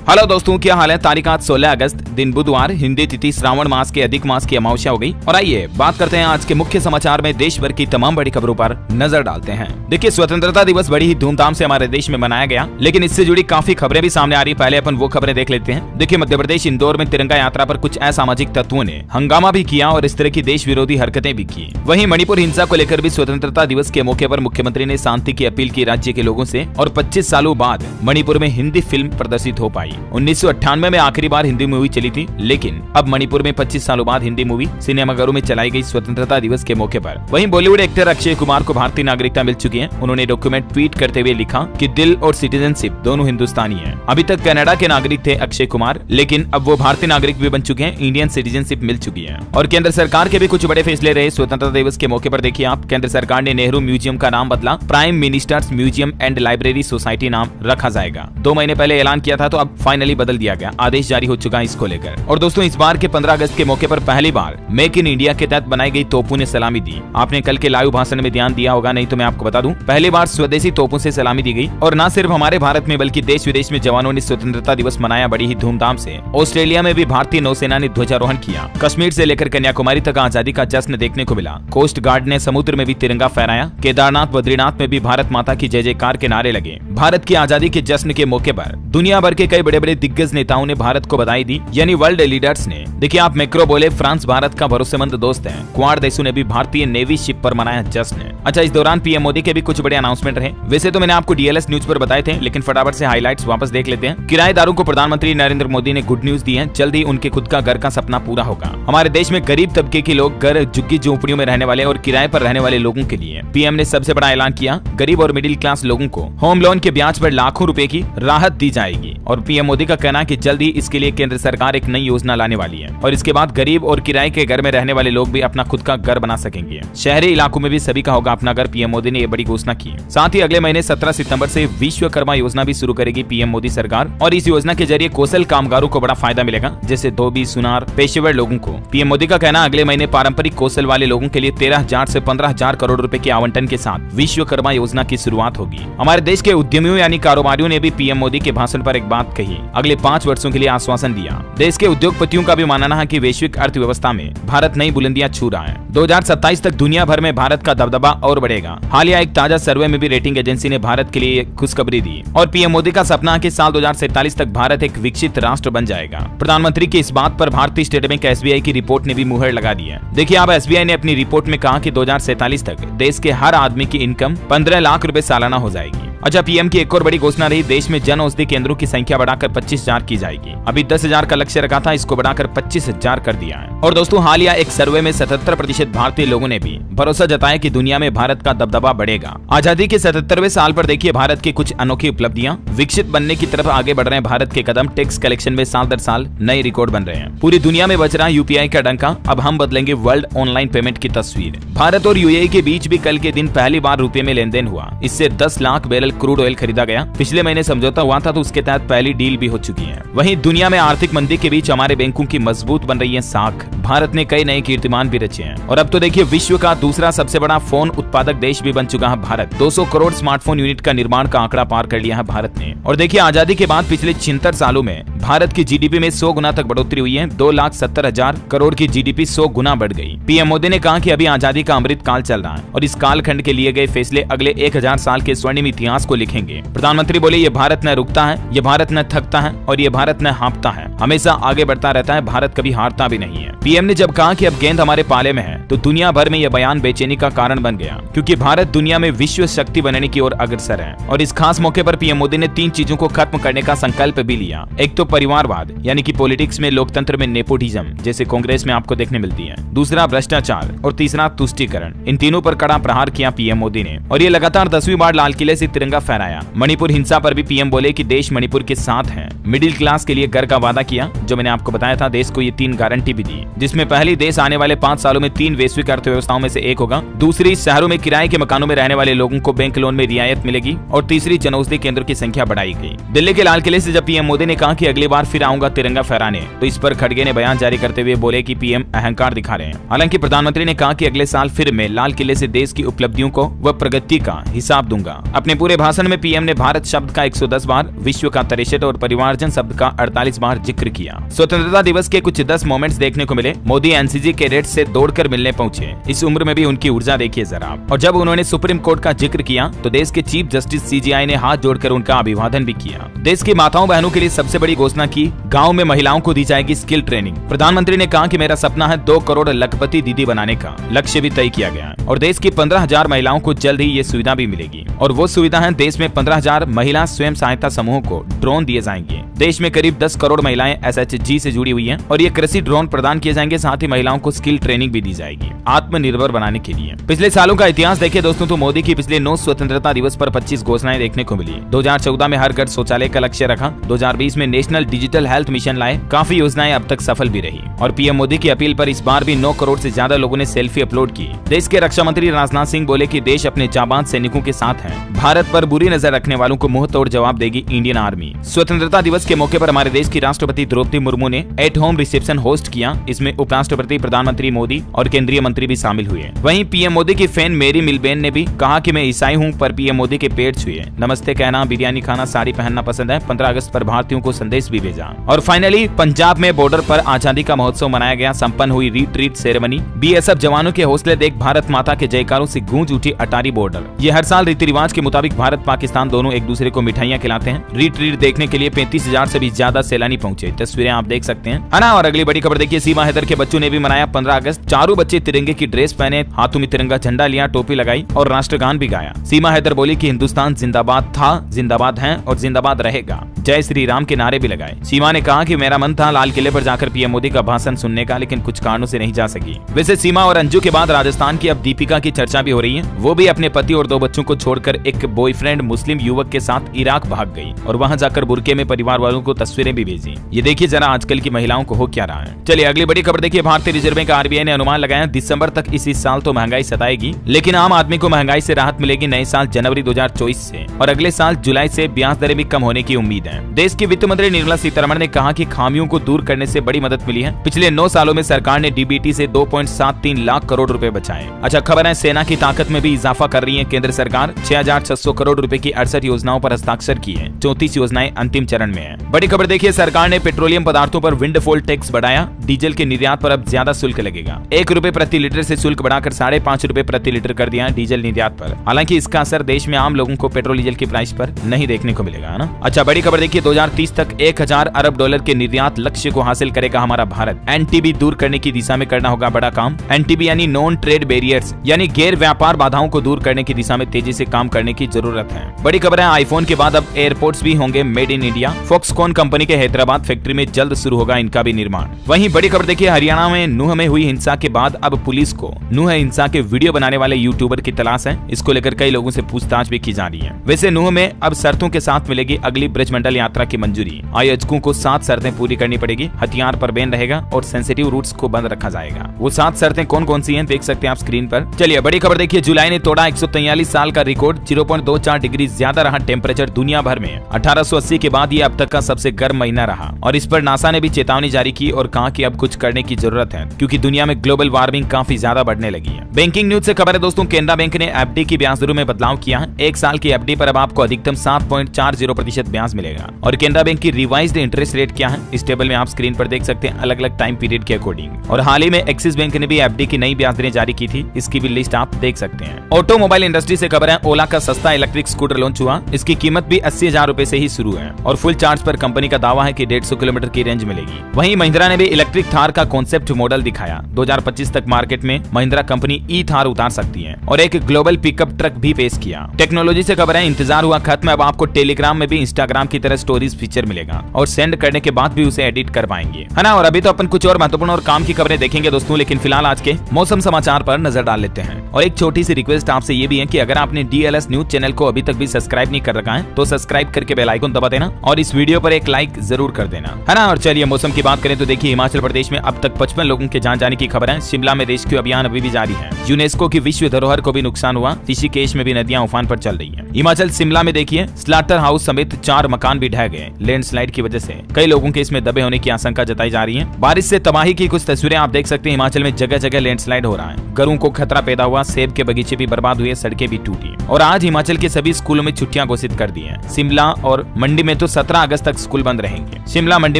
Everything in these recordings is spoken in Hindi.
हेलो दोस्तों, क्या हाल है। तारीख आज 16 अगस्त, दिन बुधवार, हिंदी तिथि श्रावण मास के अधिक मास की अमावस्या हो गई। और आइए बात करते हैं आज के मुख्य समाचार में देश भर की तमाम बड़ी खबरों पर नजर डालते हैं। देखिए, स्वतंत्रता दिवस बड़ी ही धूमधाम से हमारे देश में मनाया गया, लेकिन इससे जुड़ी काफी खबरें भी सामने आ रही। पहले अपन वो खबरें देख लेते हैं। देखिए, मध्य प्रदेश इंदौर में तिरंगा यात्रा पर कुछ असामाजिक तत्वों ने हंगामा भी किया और इस तरह की देश विरोधी हरकतें भी की। वहीं मणिपुर हिंसा को लेकर भी स्वतंत्रता दिवस के मौके पर मुख्यमंत्री ने शांति की अपील की राज्य के लोगों से। और 25 सालों बाद मणिपुर में हिंदी फिल्म प्रदर्शित हो पाई। 1998 में आखिरी बार हिंदी मूवी चली थी, लेकिन अब मणिपुर में 25 सालों बाद हिंदी मूवी सिनेमाघरों में चलाई गई स्वतंत्रता दिवस के मौके पर। वहीं बॉलीवुड एक्टर अक्षय कुमार को भारतीय नागरिकता मिल चुकी है। उन्होंने डॉक्यूमेंट ट्वीट करते हुए लिखा कि दिल और सिटीजनशिप दोनों हिंदुस्तानी हैं। अभी तक कनाडा के नागरिक थे अक्षय कुमार, लेकिन अब वो भारतीय नागरिक भी बन चुके हैं। इंडियन सिटीजनशिप मिल चुकी है। और केंद्र सरकार के भी कुछ बड़े फैसले रहे स्वतंत्रता दिवस के मौके पर। देखिए आप, केंद्र सरकार ने नेहरू म्यूजियम का नाम बदला, prime ministers museum and library society नाम रखा जाएगा। 2 महीने पहले ऐलान किया था, तो अब फाइनली बदल दिया गया, आदेश जारी हो चुका है इसको लेकर। और दोस्तों, इस बार के 15 अगस्त के मौके पर पहली बार मेक इन इंडिया के तहत बनाई गई तोपों ने सलामी दी। आपने कल के लाइव भाषण में ध्यान दिया होगा, नहीं तो मैं आपको बता दूं, पहली बार स्वदेशी तोपों से सलामी दी गई। और न सिर्फ हमारे भारत में बल्कि देश विदेश में जवानों ने स्वतंत्रता दिवस मनाया बड़ी ही धूमधाम से। ऑस्ट्रेलिया में भी भारतीय नौसेना ने ध्वजारोहण किया। कश्मीर से लेकर कन्याकुमारी तक आजादी का जश्न देखने को मिला। कोस्ट गार्ड ने समुद्र में भी तिरंगा फहराया। केदारनाथ बद्रीनाथ में भी भारत माता की जय जयकार के नारे लगे। भारत की आजादी के जश्न के मौके पर दुनिया भर के कई बड़े बड़े दिग्गज नेताओं ने भारत को बधाई दी, यानी वर्ल्ड लीडर्स ने। देखिए आप, मैक्रो बोले फ्रांस भारत का भरोसेमंद दोस्त है। क्वाड देशों ने भी भारतीय नेवी शिप पर मनाया जश्न। अच्छा, इस दौरान पीएम मोदी के भी कुछ बड़े अनाउंसमेंट रहे। वैसे तो मैंने आपको डीएलएस न्यूज पर बताए थे, लेकिन फटाफट से हाइलाइट्स वापस देख लेते हैं। किराएदारों को प्रधानमंत्री नरेंद्र मोदी ने गुड न्यूज दी है। जल्द ही उनके खुद का घर का सपना पूरा होगा। हमारे देश में गरीब तबके के लोग, घर झुग्गी झोपड़ियों में रहने वाले और किराए पर रहने वाले लोगों के लिए पीएम ने सबसे बड़ा ऐलान किया। गरीब और मिडिल क्लास लोगों को होम लोन के ब्याज पर लाखों रुपए की राहत दी जाएगी। और पीएम मोदी का कहना है कि जल्द ही इसके लिए केंद्र सरकार एक नई योजना लाने वाली है। और इसके बाद गरीब और किराए के घर में रहने वाले लोग भी अपना खुद का घर बना सकेंगे। शहरी इलाकों में भी सभी का होगा अपना घर। पीएम मोदी ने ये बड़ी घोषणा की। साथ ही अगले महीने 17 सितंबर से विश्वकर्मा योजना भी शुरू करेगी पीएम मोदी सरकार। और इस योजना के जरिए कौशल कामगारों को बड़ा फायदा मिलेगा, जैसे धोबी, सुनार, पेशेवर लोगों को। पीएम मोदी का कहना, अगले महीने पारंपरिक कौशल वाले लोगों के लिए 13,000 से 15,000 करोड़ रुपए के आवंटन के साथ विश्वकर्मा योजना की शुरुआत होगी। हमारे देश के उद्यमियों यानी कारोबारियों ने भी पीएम मोदी के भाषण पर एक बात कही, अगले 5 वर्षों के लिए आश्वासन दिया। देश के उद्योगपतियों का भी मानना है कि वैश्विक अर्थव्यवस्था में भारत नई बुलंदियां छू रहा है। 2027 तक दुनिया भर में भारत का दबदबा और बढ़ेगा। हालिया एक ताजा सर्वे में भी रेटिंग एजेंसी ने भारत के लिए खुशखबरी दी। और पीएम मोदी का सपना है कि साल 2047 तक भारत एक विकसित राष्ट्र बन जाएगा। प्रधानमंत्री की इस बात पर भारतीय स्टेट बैंक एसबीआई की रिपोर्ट ने भी मुहर लगा दी है। देखिए आप, एसबीआई ने अपनी रिपोर्ट में कहा कि 2047 तक देश के हर आदमी की इनकम 15 लाख रुपए सालाना हो जाएगी। अच्छा, पीएम की एक और बड़ी घोषणा रही, देश में जन औषधि केंद्रों की संख्या बढ़ाकर 25,000 की जाएगी। अभी 10,000 का लक्ष्य रखा था, इसको बढ़ाकर 25,000 कर दिया है। और दोस्तों, हालिया एक सर्वे में 77% भारतीय लोगों ने भी भरोसा जताया कि दुनिया में भारत का दबदबा बढ़ेगा। आजादी के 77वें साल पर देखिए भारत की कुछ अनोखी उपलब्धियां। विकसित बनने की तरफ आगे बढ़ रहे हैं भारत के कदम। टैक्स कलेक्शन में साल दर साल नए रिकॉर्ड बन रहे हैं। पूरी दुनिया में बज रहा है यूपीआई का डंका। अब हम बदलेंगे वर्ल्ड ऑनलाइन पेमेंट की तस्वीर। भारत और यूएई के बीच भी कल के दिन पहली बार रुपए में लेन देन हुआ। इससे 10 लाख बैरल क्रूड ऑयल खरीदा गया। पिछले महीने समझौता हुआ था, तो उसके तहत पहली डील भी हो चुकी है। वहीं दुनिया में आर्थिक मंदी के बीच हमारे बैंकों की मजबूत बन रही है साख। भारत ने कई नए कीर्तिमान भी रचे हैं। और अब तो देखिए, विश्व का दूसरा सबसे बड़ा फोन उत्पादक देश भी बन चुका है भारत। 200 करोड़ स्मार्टफोन यूनिट का निर्माण का आंकड़ा पार कर लिया है भारत ने। और देखिए, आजादी के बाद पिछले 76 सालों में भारत की जीडीपी में 100 गुना तक बढ़ोतरी हुई है। 2,70,000 करोड़ की जीडीपी 100 गुना बढ़ गई। पीएम मोदी ने कहा कि अभी आजादी का अमृत काल चल रहा है और इस कालखंड के लिए गए फैसले अगले 1000 साल के स्वर्णिम इतिहास को लिखेंगे। प्रधानमंत्री बोले, ये भारत न रुकता है, ये भारत न थकता है और ये भारत न हाँफता है, हमेशा आगे बढ़ता रहता है। भारत कभी हारता भी नहीं है। पीएम ने जब कहा कि अब गेंद हमारे पाले में है, तो दुनिया भर में यह बयान बेचैनी का कारण बन गया, क्योंकि भारत दुनिया में विश्व शक्ति बनने की ओर अग्रसर है। और इस खास मौके पर पीएम मोदी ने 3 चीजों को खत्म करने का संकल्प भी लिया। एक तो परिवारवाद, यानी कि पॉलिटिक्स में, लोकतंत्र में नेपोटिज्म जैसे कांग्रेस में आपको देखने मिलती है। दूसरा भ्रष्टाचार और तीसरा तुष्टीकरण। इन तीनों पर कड़ा प्रहार किया पीएम मोदी ने। और ये लगातार 10वीं बार लाल किले से तिरंगा फहराया। मणिपुर हिंसा पर भी पीएम बोले कि देश मणिपुर के साथ है। मिडिल क्लास के लिए घर का वादा किया, जो मैंने आपको बताया था। देश को ये 3 गारंटी भी दी, जिसमें पहली, देश आने वाले 5 सालों में 3 वैश्विक अर्थव्यवस्थाओं में से एक होगा। दूसरी, शहरों में किराए के मकानों में रहने वाले लोगों को बैंक लोन में रियायत मिलेगी। और तीसरी, जनऔषधि केंद्रों की संख्या बढ़ाई गई। दिल्ली के लाल किले से जब पीएम मोदी ने कहा कि अगली बार फिर आऊंगा तिरंगा फहराने। तो इस पर खड़गे ने बयान जारी करते हुए बोले कि पीएम अहंकार दिखा रहे हैं। हालांकि प्रधानमंत्री ने कहा कि अगले साल फिर मैं लाल किले से देश की उपलब्धियों को व प्रगति का हिसाब दूंगा। अपने पूरे भाषण में पीएम ने भारत शब्द का 110 बार, विश्व का 63 और परिवारजन शब्द का 48 बार जिक्र किया। स्वतंत्रता दिवस के कुछ 10 मोमेंट्स देखने को मिले। मोदी एनसीसी कैडेट से दौड़कर मिलने पहुंचे। इस उम्र में भी उनकी ऊर्जा देखिए जरा। और जब उन्होंने सुप्रीम कोर्ट का जिक्र किया तो देश के चीफ जस्टिस सीजेआई ने हाथ जोड़कर उनका अभिवादन भी किया। देश की माताओं बहनों के लिए सबसे बड़ी घोषणा की, गांव में महिलाओं को दी जाएगी स्किल ट्रेनिंग। प्रधानमंत्री ने कहा कि मेरा सपना है 2 करोड़ लखपति दीदी बनाने का। लक्ष्य भी तय किया गया है और देश की 15,000 महिलाओं को जल्द ही ये सुविधा भी मिलेगी। और वो सुविधा है, देश में 15,000 महिला स्वयं सहायता समूहों को ड्रोन दिए जाएंगे। देश में करीब 10 करोड़ महिलाएं एसएचजी से जुड़ी हुई हैं और ये कृषि ड्रोन प्रदान किए जाएंगे। साथ ही महिलाओं को स्किल ट्रेनिंग भी दी जाएगी आत्मनिर्भर बनाने के लिए। पिछले सालों का इतिहास देखें दोस्तों तो मोदी की पिछले 9 स्वतंत्रता दिवस पर 25 घोषणाएं देखने को मिली। 2014 में हर घर शौचालय का लक्ष्य रखा। 2020 में नेशनल डिजिटल हेल्थ मिशन लाए। काफी योजनाएं अब तक सफल भी रही। और पीएम मोदी की अपील पर इस बार भी 9 करोड़ से ज्यादा लोगों ने सेल्फी अपलोड की। देश के रक्षा मंत्री राजनाथ सिंह बोले कि देश अपने जाबाज सैनिकों के साथ है। भारत पर बुरी नजर रखने वालों को मुंह तोड़ जवाब देगी इंडियन आर्मी। स्वतंत्रता दिवस के मौके पर हमारे देश की राष्ट्रपति द्रौपदी मुर्मू ने एट होम रिसेप्शन होस्ट किया। इसमें उपराष्ट्रपति, प्रधानमंत्री मोदी और केंद्रीय मंत्री भी शामिल हुए। वहीं पीएम मोदी की फैन मेरी मिलबेन ने भी कहा कि मैं ईसाई हूं पर पीएम मोदी के पेट छुए। नमस्ते कहना, बिरयानी खाना, साड़ी पहनना पसंद है। 15 अगस्त पर भारतीयों को संदेश भी भेजा। और फाइनली पंजाब में बॉर्डर पर आजादी का महोत्सव मनाया गया। संपन्न हुई रिट्रीट सेरेमनी। बीएसएफ जवानों के हौसले देख भारत माता के जयकारों से गूंज उठी अटारी बॉर्डर। ये हर साल रीति रिवाज के मुताबिक भारत पाकिस्तान दोनों एक दूसरे को मिठाइयां खिलाते हैं। रिट्रीट देखने के लिए 35,000 से भी ज्यादा सैलानी पहुंचे। तस्वीरें आप देख सकते हैं, है ना। और अगली बड़ी खबर देखिए, सीमा हैदर के बच्चों ने भी मनाया 15 अगस्त। चारों बच्चे तिरंगे की ड्रेस पहने, हाथों में तिरंगा झंडा लिया, टोपी लगाई और राष्ट्रगान भी गाया। सीमा हैदर बोली कि हिंदुस्तान जिंदाबाद था, जिंदाबाद है और जिंदाबाद रहेगा। जय श्री राम के नारे भी लगाए। सीमा ने कहा कि मेरा मन था लाल किले पर जाकर पीएम मोदी का भाषण सुनने का, लेकिन कुछ कारणों से नहीं जा सकी। वैसे सीमा और अंजू के बाद राजस्थान की अब दीपिका की चर्चा भी हो रही है। वो भी अपने पति और 2 बच्चों को छोड़कर एक बॉयफ्रेंड मुस्लिम युवक के साथ इराक भाग गई और वहां जाकर बुरके में परिवार वालों को तस्वीरें भी भेजी। ये देखिए जरा आजकल की महिलाओं को हो क्या रहा है। चलिए अगली बड़ी खबर देखिए, भारतीय रिजर्व बैंक आरबीआई ने अनुमान लगाया दिसंबर तक इस साल तो महंगाई सताएगी, लेकिन आम आदमी को महंगाई से राहत मिलेगी नए साल जनवरी 2024 से। और अगले साल जुलाई से ब्याज दरें भी कम होने की उम्मीद है। देश की वित्त मंत्री निर्मला सीतारमण ने कहा कि खामियों को दूर करने से बड़ी मदद मिली है। पिछले 9 सालों में सरकार ने डीबीटी से 2.73 लाख करोड़ रुपए बचाए। अच्छा खबर है, सेना की ताकत में भी इजाफा कर रही है केंद्र सरकार। 6,600 करोड़ रुपए की 68 योजनाओं पर हस्ताक्षर किए। 34 योजनाएं अंतिम चरण में है। बड़ी खबर देखिए, सरकार ने पेट्रोलियम पदार्थों पर विंडफॉल टैक्स बढ़ाया। डीजल के निर्यात पर अब ज्यादा शुल्क लगेगा। 1 रुपए प्रति लीटर से शुल्क बढ़ाकर 5.5 रुपए प्रति लीटर कर दिया डीजल निर्यात पर। हालांकि इसका असर देश में आम लोगों को पेट्रोल डीजल की प्राइस पर नहीं देखने को मिलेगा, है ना। अच्छा बड़ी खबर देखिए, 2030 तक 1000 अरब डॉलर के निर्यात लक्ष्य को हासिल करेगा हमारा भारत। एनटीबी दूर करने की दिशा में करना होगा बड़ा काम। एनटीबी यानी नॉन ट्रेड बैरियर्स, यानी गैर व्यापार बाधाओं को दूर करने की दिशा में तेजी से काम करने की जरूरत है। बड़ी खबर है, आईफोन के बाद अब एयरपोर्ट्स भी होंगे made in India. Foxconn company के हैदराबाद फैक्ट्री में जल्द शुरू होगा इनका भी निर्माण। वहीं बड़ी खबर देखिए, हरियाणा में नूह में हुई हिंसा के बाद अब पुलिस को नूह हिंसा के वीडियो बनाने वाले यूट्यूबर की तलाश है। इसको लेकर कई लोगों से पूछताछ भी की जा रही है। वैसे नूह में अब शर्तों के साथ मिलेगी अगली ब्रजमंडल यात्रा की मंजूरी। आयोजकों को 7 शर्तें पूरी करनी पड़ेगी। हथियार पर बैन रहेगा और सेंसिटिव रूट्स को बंद रखा जाएगा। वो 7 शर्तें कौन कौन सी हैं देख सकते हैं आप स्क्रीन पर। चलिए बड़ी खबर देखिए, जुलाई ने तोड़ा 143 साल का रिकॉर्ड। 0.24 डिग्री ज्यादा रहा टेम्परेचर दुनिया भर में। 1880 के बाद ये अब तक का सबसे गर्म महीना रहा। और इस पर नासा ने भी चेतावनी जारी की और कहा कि अब कुछ करने की जरूरत है, क्योंकि दुनिया में ग्लोबल वार्मिंग काफी ज्यादा बढ़ने लगी है। बैंकिंग न्यूज से खबर है दोस्तों, केनरा बैंक ने एफडी की ब्याज दरों में बदलाव किया है। 1 साल की एफडी पर अब आपको अधिकतम 7.40% ब्याज मिलेगा। और केनरा बैंक की रिवाइज्ड इंटरेस्ट रेट क्या है इस टेबल में आप स्क्रीन पर देख सकते हैं, अलग अलग टाइम पीरियड के अकॉर्डिंग। और हाल ही में एक्सिस बैंक ने भी एफडी की नई ब्याज दरें जारी की थी, इसकी भी लिस्ट आप देख सकते हैं। ऑटोमोबाइल इंडस्ट्री से खबर है, ओला का सस्ता इलेक्ट्रिक स्कूटर लॉन्च हुआ। इसकी कीमत भी 80,000 रुपए से ही शुरू है और फुल चार्ज पर कंपनी का दावा है कि 150 किलोमीटर की रेंज मिलेगी। वहीं महिंद्रा ने भी इलेक्ट्रिक थार का कॉन्सेप्ट मॉडल दिखाया। 2025 तक मार्केट में महिंद्रा कंपनी ई थार उतार सकती है और एक ग्लोबल पिकअप ट्रक भी पेश किया। टेक्नोलॉजी से खबर है, इंतजार हुआ खत्म। अब आपको टेलीग्राम में भी इंस्टाग्राम की तरह स्टोरीज फीचर मिलेगा और सेंड करने के बाद भी उसे एडिट कर पाएंगे, है ना। और अभी तो अपन कुछ और महत्वपूर्ण और काम की खबरें देखेंगे दोस्तों, लेकिन फिलहाल आज के मौसम समाचार पर नजर डाल लेते हैं। और एक छोटी सी रिक्वेस्ट आपसे ये भी है कि अगर आपने डीएलएस न्यूज चैनल को अभी तक भी सब्सक्राइब नहीं कर रखा है तो सब्सक्राइब करके बेल आइकन दबा देना और इस वीडियो पर एक लाइक जरूर कर देना, है ना। और चलिए मौसम की बात करें तो देखिए, हिमाचल प्रदेश में अब तक 55 लोगों के जान जाने की खबर है। शिमला में रेस्क्यू अभियान अभी भी जारी है। यूनेस्को की विश्व धरोहर को भी नुकसान हुआ। ऋषिकेश में भी नदियां उफान पर चल रही है। हिमाचल शिमला में देखिए, स्लाटर हाउस समेत 4 मकान भी ढह गए लैंडस्लाइड की वजह से। कई लोगों के इसमें दबे होने की आशंका जताई जा रही है। बारिश से तबाही की कुछ तस्वीरें आप देख सकते हैं। हिमाचल में जगह जगह लैंडस्लाइड हो रहा है, घरों को खतरा पैदा हुआ, सेब के बगीचे भी बर्बाद हुए, सड़कें भी टूटी। और आज हिमाचल के सभी स्कूलों में छुट्टियां घोषित कर दी हैं। शिमला और मंडी में तो 17 अगस्त तक स्कूल बंद रहेंगे। शिमला मंडी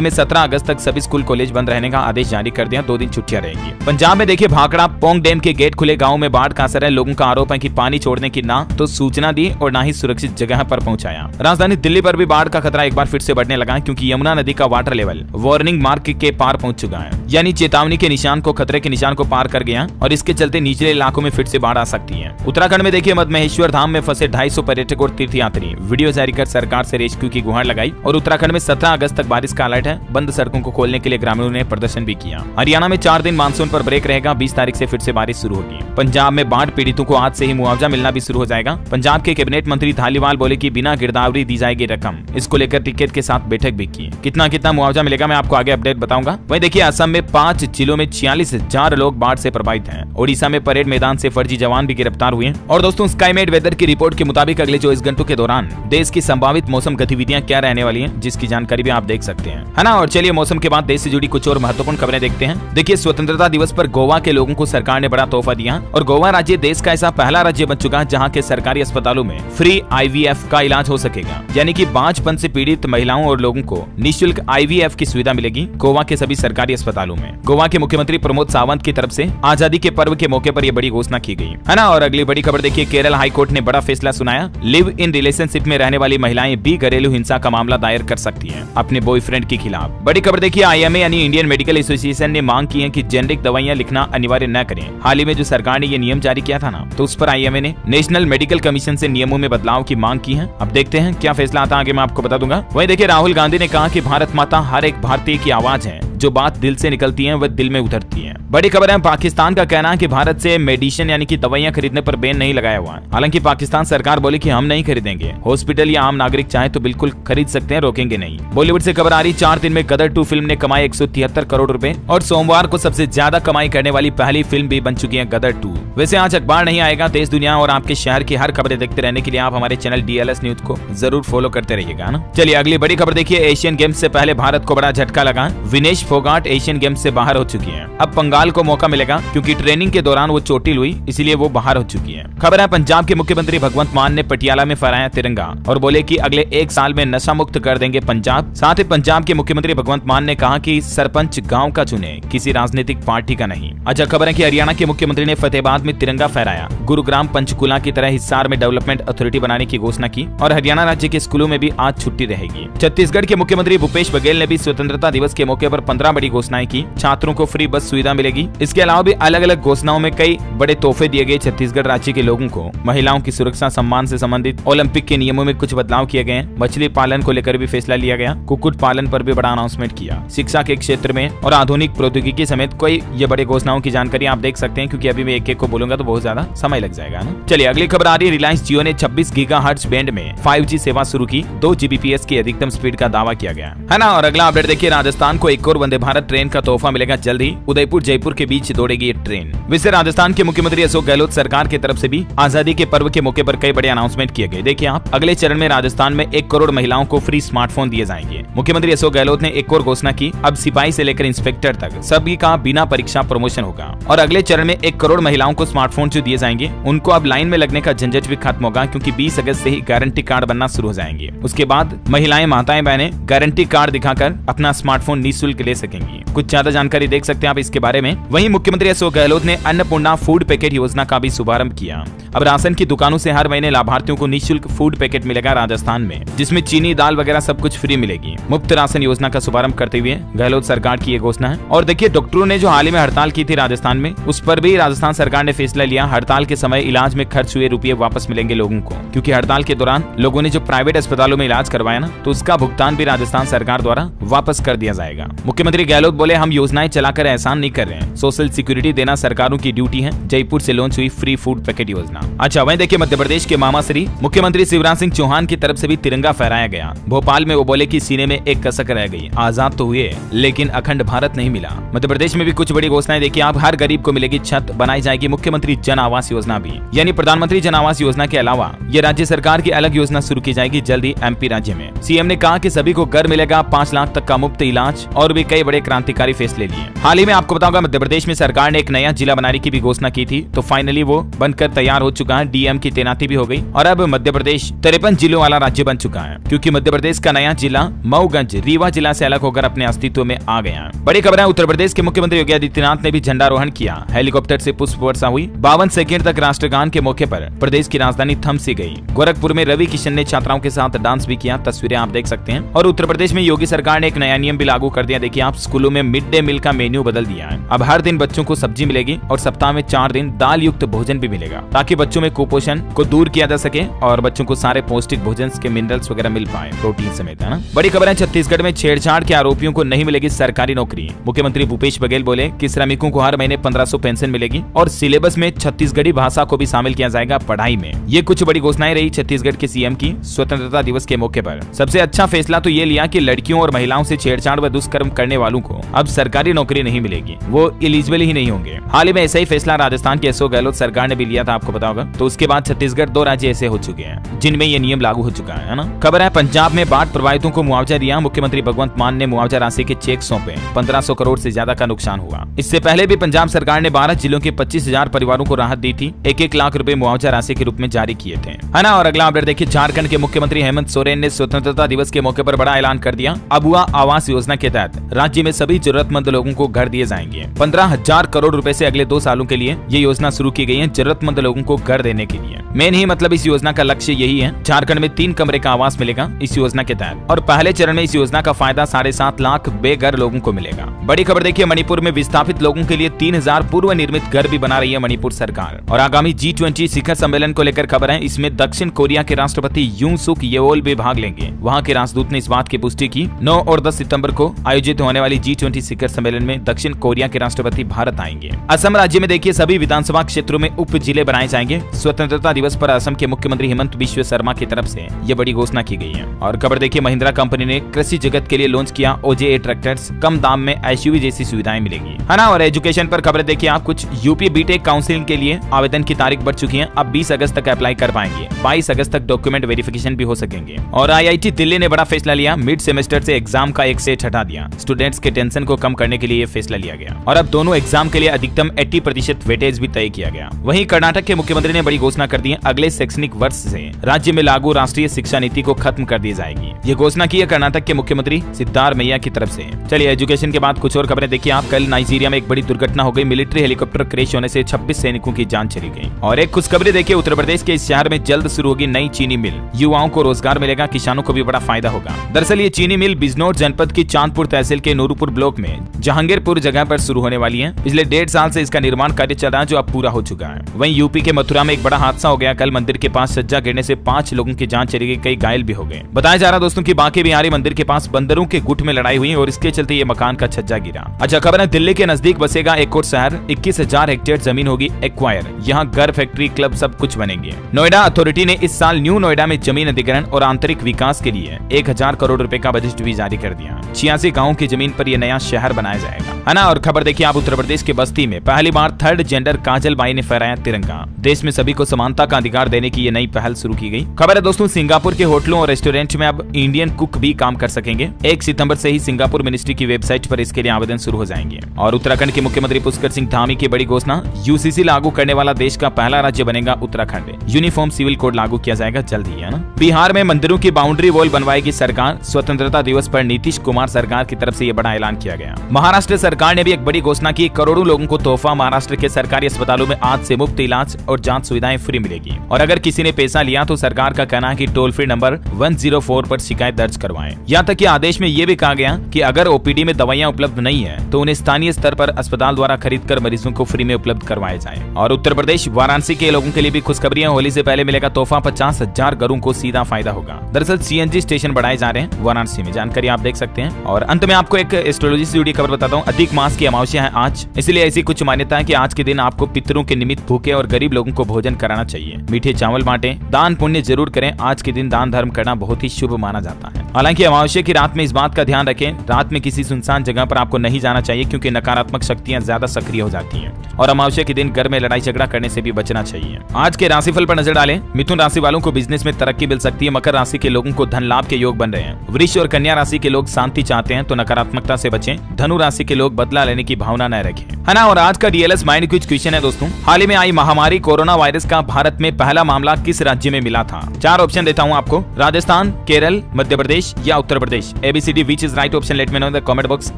में 17 अगस्त तक सभी स्कूल कॉलेज बंद रहने का आदेश जारी कर दिया। 2 दिन छुट्टियां रहेंगी। पंजाब में देखिए भाखड़ा पोंग डैम के गेट खुले, गाँव में बाढ़ का असर है। लोगों का आरोप है कि पानी छोड़ने की ना तो सूचना दी और ना ही सुरक्षित जगह पर पहुंचाया। राजधानी दिल्ली पर भी बाढ़ का खतरा एक बार फिर से बढ़ने लगा है, क्योंकि यमुना नदी का वाटर लेवल वार्निंग मार्क के पार पहुंच चुका है, यानी चेतावनी के निशान को, खतरे के निशान को पार कर गया और इसके चलते निचले इलाकों में फिर से बाढ़ आ सकती है। उत्तराखंड में देखिए मदमहेश्वर धाम में फंसे 250 पर्यटक और तीर्थयात्री, वीडियो जारी कर सरकार से रेस्क्यू की गुहार लगाई। और उत्तराखंड में 17 अगस्त तक बारिश का अलर्ट है। बंद सड़कों को खोलने के लिए ग्रामीणों ने प्रदर्शन भी किया। हरियाणा में 4 दिन मानसून पर ब्रेक रहेगा। 20 तारीख से फिर से बारिश शुरू होगी। पंजाब में बाढ़ पीड़ितों को आज से ही मुआवजा मिलना भी शुरू हो जाएगा। पंजाब के कैबिनेट मंत्री धालीवाल बोले कि बिना गिरदावरी दी जाएगी रकम। इसको लेकर टिकट के साथ बैठक भी की। कितना मुआवजा मिलेगा मैं आपको आगे अपडेट बताऊंगा। वहीं देखिए असम में 5 जिलों में 46,000 लोग बाढ़ से प्रभावित हैं। ओडिशा में परेड मैदान से फर्जी जवान भी गिरफ्तार हुए। और दोस्तों स्काईमेट वेदर की रिपोर्ट के मुताबिक अगले 24 घंटों के दौरान देश की संभावित मौसम गतिविधियां क्या रहने वाली हैं, जिसकी जानकारी भी आप देख सकते हैं, है ना। और चलिए मौसम के बाद देश से जुड़ी कुछ और महत्वपूर्ण खबरें देखते हैं। देखिए स्वतंत्रता दिवस पर गोवा के लोगों को सरकार ने बड़ा तोहफा दिया और गोवा राज्य देश का ऐसा पहला राज्य बन चुका है जहां के सरकारी अस्पतालों में फ्री IVF का इलाज हो सकेगा, यानी कि बांझपन से पीड़ित महिलाओं और लोगों को निःशुल्क IVF की सुविधा मिलेगी गोवा के सभी सरकारी अस्पतालों में। गोवा के मुख्यमंत्री प्रमोद सावंत की तरफ से आजादी के पर्व के मौके पर यह बड़ी घोषणा की गई, है ना। और अगली बड़ी खबर देखिए, केरल हाईकोर्ट ने बड़ा फैसला सुनाया। लिव इन रिलेशनशिप में रहने वाली महिलाएं भी घरेलू हिंसा का मामला दायर कर सकती हैं अपने बॉयफ्रेंड के खिलाफ। बड़ी खबर देखिए, IMA यानी इंडियन मेडिकल एसोसिएशन ने मांग की है कि जेनेरिक दवाइयां लिखना अनिवार्य न करें। हाल ही में जो सरकार ने ये नियम जारी किया था ना, तो उस पर IMA ने नेशनल मेडिकल कमीशन से नियमों में बदलाव की मांग की है। अब देखते हैं क्या फैसला आता है, आगे मैं आपको बता दूंगा। वहीं देखिए राहुल गांधी ने कहा कि भारत माता हर एक भारतीय की आवाज है, जो बात दिल से निकलती है वह दिल में उतरती है। बड़ी खबर है, पाकिस्तान का कहना है कि भारत से मेडिसिन यानी कि दवाइयां खरीदने पर बैन नहीं लगाया हुआ है। हालांकि पाकिस्तान सरकार बोली कि हम नहीं खरीदेंगे। हॉस्पिटल या आम नागरिक चाहे तो बिल्कुल खरीद सकते हैं, रोकेंगे नहीं। बॉलीवुड से खबर आ रही, 4 दिन में गदर 2 फिल्म ने कमाए 173 करोड़ रुपए और सोमवार को सबसे ज्यादा कमाई करने वाली पहली फिल्म भी बन चुकी है गदर 2। वैसे आज अखबार नहीं आएगा, देश दुनिया और आपके शहर की हर खबरें देखते रहने के लिए आप हमारे चैनल DLS न्यूज को जरूर फॉलो करते रहिएगा ना। चलिए अगली बड़ी खबर देखिए, एशियन गेम्स से पहले भारत को बड़ा झटका लगा। विनेश फोगाट एशियन गेम्स से बाहर हो चुकी हैं। अब बंगाल को मौका मिलेगा, क्योंकि ट्रेनिंग के दौरान वो चोटिल हुई, इसलिए वो बाहर हो चुकी है। खबर है, पंजाब के मुख्यमंत्री भगवंत मान ने पटियाला में फहराया तिरंगा और बोले कि अगले 1 साल में नशा मुक्त कर देंगे पंजाब। साथ ही पंजाब के मुख्यमंत्री भगवंत मान ने कहा कि सरपंच गाँव का चुने, किसी राजनीतिक पार्टी का नहीं। अच्छा खबर है कि हरियाणा के मुख्यमंत्री ने फतेहाबाद में तिरंगा फहराया। गुरुग्राम पंचकुला की तरह हिसार में डेवलपमेंट अथॉरिटी बनाने की घोषणा की और हरियाणा राज्य के स्कूलों में भी आज छुट्टी रहेगी। छत्तीसगढ़ के मुख्यमंत्री भूपेश बघेल ने भी स्वतंत्रता दिवस के मौके पर 15 बड़ी घोषणाएं की। छात्रों को फ्री बस सुविधा मिलेगी। इसके अलावा भी अलग अलग घोषणाओं में कई बड़े तोहफे दिए गए छत्तीसगढ़ राज्य के लोगों को। महिलाओं की सुरक्षा सम्मान से संबंधित ओलंपिक के नियमों में कुछ बदलाव किए गए। मछली पालन को लेकर भी फैसला लिया गया। कुक्कुट पालन पर भी बड़ा अनाउंसमेंट किया। शिक्षा के क्षेत्र में और आधुनिक प्रौद्योगिकी समेत कोई ये बड़े घोषणाओं की जानकारी आप देख सकते हैं, क्योंकि अभी मैं एक-एक को बोलूंगा तो बहुत ज्यादा समय लग जाएगा ना। चलिए अगली खबर आ रही है, रिलायंस जियो ने 26 गीगाहर्ट्ज बैंड में 5G सेवा शुरू की। 2 Gbps की अधिकतम स्पीड का दावा किया गया है ना। और अगला अपडेट देखिए, राजस्थान को एक और वंदे भारत ट्रेन का तोहफा मिलेगा जल्द ही। उदयपुर जयपुर के बीच दौड़ेगी ये ट्रेन। वैसे राजस्थान के मुख्यमंत्री अशोक गहलोत सरकार की तरफ से भी आजादी के पर्व के मौके पर कई बड़े अनाउंसमेंट किए गए। देखिए आप, अगले चरण में राजस्थान में 1 करोड़ महिलाओं को फ्री स्मार्टफोन दिए जाएंगे। मुख्यमंत्री अशोक गहलोत ने एक और घोषणा की, अब सिपाही से लेकर इंस्पेक्टर तक सभी का बिना परीक्षा प्रमोशन होगा। और अगले चरण में 1 करोड़ महिलाओं को स्मार्टफोन जो दिए जाएंगे, उनको अब लाइन में लगने का झंझट भी खत्म होगा, क्योंकि 20 अगस्त से ही गारंटी कार्ड बनना शुरू हो जाएंगे। उसके बाद महिलाएं, माताएं, बहनें गारंटी कार्ड दिखाकर अपना स्मार्टफोन निःशुल्क ले सकेंगी। कुछ ज्यादा जानकारी देख सकते हैं आप इसके बारे में। वहीं मुख्यमंत्री अशोक गहलोत ने अन्नपूर्णा फूड पैकेट योजना का भी शुभारंभ किया। अब राशन की दुकानों से हर महीने लाभार्थियों को निःशुल्क फूड पैकेट मिलेगा राजस्थान में, जिसमें चीनी, दाल वगैरह सब कुछ फ्री मिलेगी। मुफ्त राशन योजना का शुभारंभ करते हुए गहलोत सरकार की ये घोषणा है। और देखिए डॉक्टरों ने जो हाल ही में हड़ताल की थी राजस्थान में, उस पर भी राजस्थान सरकार ने फैसला लिया। हड़ताल के समय इलाज में खर्च हुए रुपये वापस मिलेंगे लोगों को, क्योंकि हड़ताल के दौरान लोगों ने जो प्राइवेट अस्पतालों में इलाज करवाया ना, तो उसका भुगतान भी राजस्थान सरकार द्वारा वापस कर दिया जाएगा। मुख्यमंत्री गहलोत बोले, हम योजनाएं चलाकर एहसान नहीं कर रहे हैं, सोशल सिक्योरिटी देना सरकारों की ड्यूटी है। जयपुर से लॉन्च हुई फ्री फूड पैकेट योजना। अच्छा वहीं देखिए मध्य प्रदेश के मामाश्री मुख्यमंत्री शिवराज सिंह चौहान की तरफ से भी तिरंगा फहराया गया। भोपाल में वो बोले कि सीने में एक कसक रह गई, आजाद तो हुए लेकिन अखंड भारत नहीं मिला। मध्य प्रदेश में भी कुछ बड़ी घोषणाएं देखिए आप, हर गरीब को मिलेगी छत, बनाई जाएगी मुख्यमंत्री जन आवास योजना भी, यानी प्रधानमंत्री जन आवास योजना के अलावा ये राज्य सरकार की अलग योजना शुरू की जाएगी जल्द ही MP राज्य में। CM ने कहा कि सभी को घर मिले मिलेगा 5 लाख तक का मुफ्त इलाज और भी कई बड़े क्रांतिकारी फैसले लिए। हाल ही में आपको बताऊंगा मध्य प्रदेश में सरकार ने एक नया जिला बनाने की भी घोषणा की थी, तो फाइनली वो बनकर तैयार हो चुका है। डीएम की तैनाती भी हो गई और अब मध्य प्रदेश 53 जिलों वाला राज्य बन चुका है, क्योंकि मध्य प्रदेश का नया जिला मऊगंज रीवा जिला से अलग होकर अपने अस्तित्व में आ गया है। बड़ी खबर है, उत्तर प्रदेश के मुख्यमंत्री योगी आदित्यनाथ ने भी झंडारोहण किया। हेलीकॉप्टर से पुष्प वर्षा हुई। 52 सेकंड तक राष्ट्रगान के मौके पर प्रदेश की राजधानी थम सी गई। गोरखपुर में रवि किशन ने छात्राओं के साथ डांस भी किया, तस्वीरें आप देख सकते हैं। और उत्तर प्रदेश में योगी सरकार ने एक नया नियम भी लागू कर दिया। देखिए आप, स्कूलों में मिड डे मील का मेन्यू बदल दिया है। अब हर दिन बच्चों को सब्जी मिलेगी और सप्ताह में 4 दिन दाल युक्त भोजन भी मिलेगा, ताकि बच्चों में कुपोषण को दूर किया जा सके और बच्चों को सारे पौष्टिक भोजन के मिनरल्स वगैरह मिल पाए, प्रोटीन समेत, है ना। बड़ी खबर है, छत्तीसगढ़ में छेड़छाड़ के आरोपियों को नहीं मिलेगी सरकारी नौकरी। मुख्यमंत्री भूपेश बघेल बोले कि श्रमिकों को हर महीने 1500 पेंशन मिलेगी और सिलेबस में छत्तीसगढ़ी भाषा को भी शामिल किया जाएगा पढ़ाई में। ये कुछ बड़ी घोषणाएं रही छत्तीसगढ़ के सीएम की स्वतंत्रता दिवस के मौके पर। सबसे अच्छा फैसला तो ये लिया कि लड़कियों और महिलाओं से छेड़छाड़ व दुष्कर्म करने वालों को अब सरकारी नौकरी नहीं मिलेगी, वो एलिजिबल ही नहीं होंगे। हाल ही में ऐसा ही फैसला राजस्थान की अशोक गहलोत सरकार ने भी लिया था, आपको पता होगा। तो उसके बाद छत्तीसगढ़ 2 राज्य ऐसे हो चुके हैं जिनमें ये नियम लागू हो चुका है ना। खबर है, पंजाब में बाढ़ प्रभावितों को मुआवजा दिया। मुख्यमंत्री भगवंत मान ने मुआवजा राशि के चेक सौंपे। 1500 करोड़ से ज्यादा का नुकसान हुआ। इससे पहले भी पंजाब सरकार ने 12 जिलों के 25,000 परिवारों को राहत दी थी। 1-1 लाख रुपए मुआवजा राशि के रूप में जारी किए थे, है ना। और अगला अपडेट देखिए, झारखंड के मुख्यमंत्री हेमंत सोरेन ने स्वतंत्रता दिवस के मौके पर बड़ा ऐलान कर दिया। अबुआ आवास योजना के तहत राज्य में सभी जरूरतमंद लोगों को घर दिए जाएंगे। 15,000 करोड़ रुपए से अगले 2 सालों के लिए ये योजना शुरू की गई है, जरूरतमंद लोगों को घर देने के लिए। मेन ही मतलब इस योजना का लक्ष्य यही है। झारखंड में 3 कमरे का आवास मिलेगा इस योजना के तहत, और पहले चरण में इस योजना का फायदा 7.5 लाख बेघर लोगों को मिलेगा। बड़ी खबर देखिए, मणिपुर में विस्थापित लोगों के लिए 3000 पूर्व निर्मित घर भी बना रही है मणिपुर सरकार। और आगामी G20 शिखर सम्मेलन को लेकर खबर है, इसमें दक्षिण कोरिया के राष्ट्रपति यूं सुक येओल भी भाग लेंगे। वहां के राजदूत ने इस बात की पुष्टि की। 9 और 10 सितंबर को आयोजित होने वाली G20 शिखर सम्मेलन में दक्षिण कोरिया के राष्ट्रपति भारत आएंगे। असम राज्य में देखिए, सभी विधानसभा क्षेत्रों में उप जिले बनाए जाएंगे। स्वतंत्रता दिवस पर असम के मुख्यमंत्री हेमंत बिश्व शर्मा की तरफ से ये बड़ी घोषणा की गई है। और खबर देखिए, महिंद्रा कंपनी ने कृषि जगत के लिए लॉन्च किया OJA ट्रैक्टर्स। कम दाम में SUV जैसी सुविधाएं मिलेगी, है ना। और एजुकेशन पर खबर देखिए आप, कुछ यूपी बीटेक काउंसिलिंग के लिए आवेदन की तारीख बढ़ चुकी है। अब 20 अगस्त तक अप्लाई कर पाएंगे। 22 अगस्त तक डॉक्यूमेंट वेरिफिकेशन भी हो सकेंगे। और IIT दिल्ली ने बड़ा फैसला लिया, मिड सेमेस्टर से एग्जाम का एक सेट हटा दिया। स्टूडेंट्स के टेंशन को कम करने के लिए ये फैसला लिया गया और अब दोनों एग्जाम के लिए अधिकतम 80% वेटेज भी तय किया गया। वहीं कर्नाटक के मुख्यमंत्री ने बड़ी घोषणा कर दी है, अगले शैक्षणिक वर्ष से राज्य में लागू राष्ट्रीय शिक्षा नीति को खत्म कर दी जाएगी। ये घोषणा की है कर्नाटक के मुख्यमंत्री सिद्धारमैया की तरफ से। चलिए एजुकेशन के बाद कुछ और खबरें देखिए आप। कल नाइजीरिया में एक बड़ी दुर्घटना हो गई। मिलिट्री हेलीकॉप्टर क्रैश होने से 26 सैनिकों की जान चली गई। और एक खुशखबरी देखिए, उत्तर प्रदेश के इस शहर में जल्द शुरू होगी नई चीनी मिल। युवाओं को रोजगार मिलेगा, किसानों को भी बड़ा फायदा होगा। दरअसल ये चीनी मिल बिजनौर जनपद की चांदपुर तहसील के नूरपुर ब्लॉक में जहांगीरपुर जगह पर शुरू होने वाली है। पिछले 1.5 साल से इसका निर्माण कार्य चल रहा है, जो अब पूरा हो चुका है। वहीं यूपी के मथुरा में एक बड़ा हादसा हो गया। कल मंदिर के पास सज्जा गिरने से 5 लोगों की जान चली गई, कई घायल भी हो गए। बताया जा रहा दोस्तों की बांके बिहारी मंदिर के पास बंदरों के गुट में लड़ाई हुई और इसके चलते ये मकान का छज्जा गिरा। अच्छा खबर है, दिल्ली के नजदीक बसेगा एक और शहर। 21,000 हेक्टेयर जमीन होगी एक्वायर। यहाँ घर, फैक्ट्री, क्लब सब कुछ बनेंगे। नोएडा अथॉरिटी ने इस साल न्यू नोएडा में जमीन अधिग्रहण और आंतरिक विकास के लिए 1000 करोड़ रुपए का बजट भी जारी कर दिया। 86 गाँव की जमीन पर यह नया शहर बनाया जाएगा, है ना। और खबर देखिए आप, उत्तर प्रदेश के बस्ती में पहली बार 3rd जेंडर काजल बाई ने फहराया तिरंगा। देश में सभी को समानता का अधिकार देने की ये नई पहल शुरू की गई। खबर है दोस्तों, सिंगापुर के होटलों और रेस्टोरेंट में अब इंडियन कुक भी काम कर सकेंगे। 1 सितंबर से ही सिंगापुर मिनिस्ट्री की वेबसाइट पर इसके लिए आवेदन शुरू हो जाएंगे। और उत्तराखंड के मुख्यमंत्री पुष्कर सिंह धामी की बड़ी घोषणा, UCC लागू करने वाला देश का पहला राज्य बनेगा उत्तराखंड। यूनिफॉर्म सिविल कोड लागू किया जाएगा जल्द ही, है ना। बिहार में मंदिरों की बाउंड्री वॉल बनवाएगी सरकार। स्वतंत्रता दिवस पर नीतीश कुमार सरकार की तरफ से ये बड़ा ऐलान किया गया। महाराष्ट्र सरकार ने भी एक बड़ी घोषणा की, करोड़ों लोगों को तोहफा। महाराष्ट्र के सरकारी अस्पतालों में आज से मुफ्त इलाज और जांच सुविधाएं फ्री मिलेगी। और अगर किसी ने पैसा लिया तो सरकार का कहना है कि टोल फ्री नंबर 104 पर शिकायत दर्ज करवाएं। यहाँ तक कि आदेश में ये भी कहा गया कि अगर OPD में दवाइयाँ उपलब्ध नहीं है तो उन्हें स्थानीय स्तर पर अस्पताल द्वारा खरीद कर मरीजों को फ्री में उपलब्ध करवाया जाए। और उत्तर प्रदेश वाराणसी के लोगों के लिए भी खुशखबरियां। होली से पहले मिलेगा तोहफा, 50,000 घरों को सीधा फायदा होगा। दरअसल CNG स्टेशन बढ़ाए जा रहे हैं वाराणसी में, जानकारी आप देख सकते हैं। और अंत में आपको एक एस्ट्रोलॉजी से जुड़ी खबर बताता हूँ। अधिक मास की अमावस्या है आज, इसलिए ऐसी कुछ मान्यता है कि आज के दिन आपको पितरों के निमित्त भूखे और गरीब लोगों को भोजन कराना चाहिए। मीठे चावल बांटें, दान पुण्य जरूर करें। आज के दिन दान धर्म करना बहुत ही शुभ माना जाता है। हालांकि अमावस्या की रात में इस बात का ध्यान रखें, रात में किसी सुनसान जगह पर आपको नहीं जाना चाहिए, क्योंकि नकारात्मक शक्तियां ज्यादा सक्रिय हो जाती हैं। और अमावस्या के दिन घर में लड़ाई झगड़ा करने से भी बचना चाहिए। आज के राशिफल पर नजर डालें। मिथुन राशि वालों को बिजनेस में तरक्की मिल सकती है। मकर राशि के लोगों को धन लाभ के योग बन रहे हैं। वृष मेष और कन्या राशि के लोग शांति चाहते हैं तो नकारात्मकता से बचें। धनु राशि के लोग बदला लेने की भावना न रखें, है ना। और आज का डीएलएस माइंड क्विज क्वेश्चन है दोस्तों, हाल ही में आई महामारी कोरोना वायरस का भारत में पहला मामला किस राज्य में मिला था? 4 ऑप्शन देता हूँ आपको, राजस्थान, केरल, मध्य प्रदेश या Uttar Pradesh. ABCD which is right option, let me know in the comment box.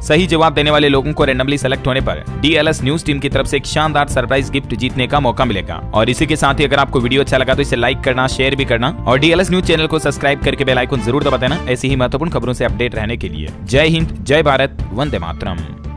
सही जवाब देने वाले लोगों को रैंडमली सेलेक्ट होने पर डीएलएस न्यूज टीम की तरफ से एक शानदार सरप्राइज गिफ्ट जीतने का मौका मिलेगा। और इसी के साथ ही अगर आपको वीडियो अच्छा लगा तो इसे लाइक करना, शेयर भी करना और डीएलएस न्यूज चैनल को सब्सक्राइब करके बेल आइकन जरूर दबा देना ऐसी ही महत्वपूर्ण खबरों से अपडेट रहने के लिए। जय हिंद, जय भारत, वंदे मातरम।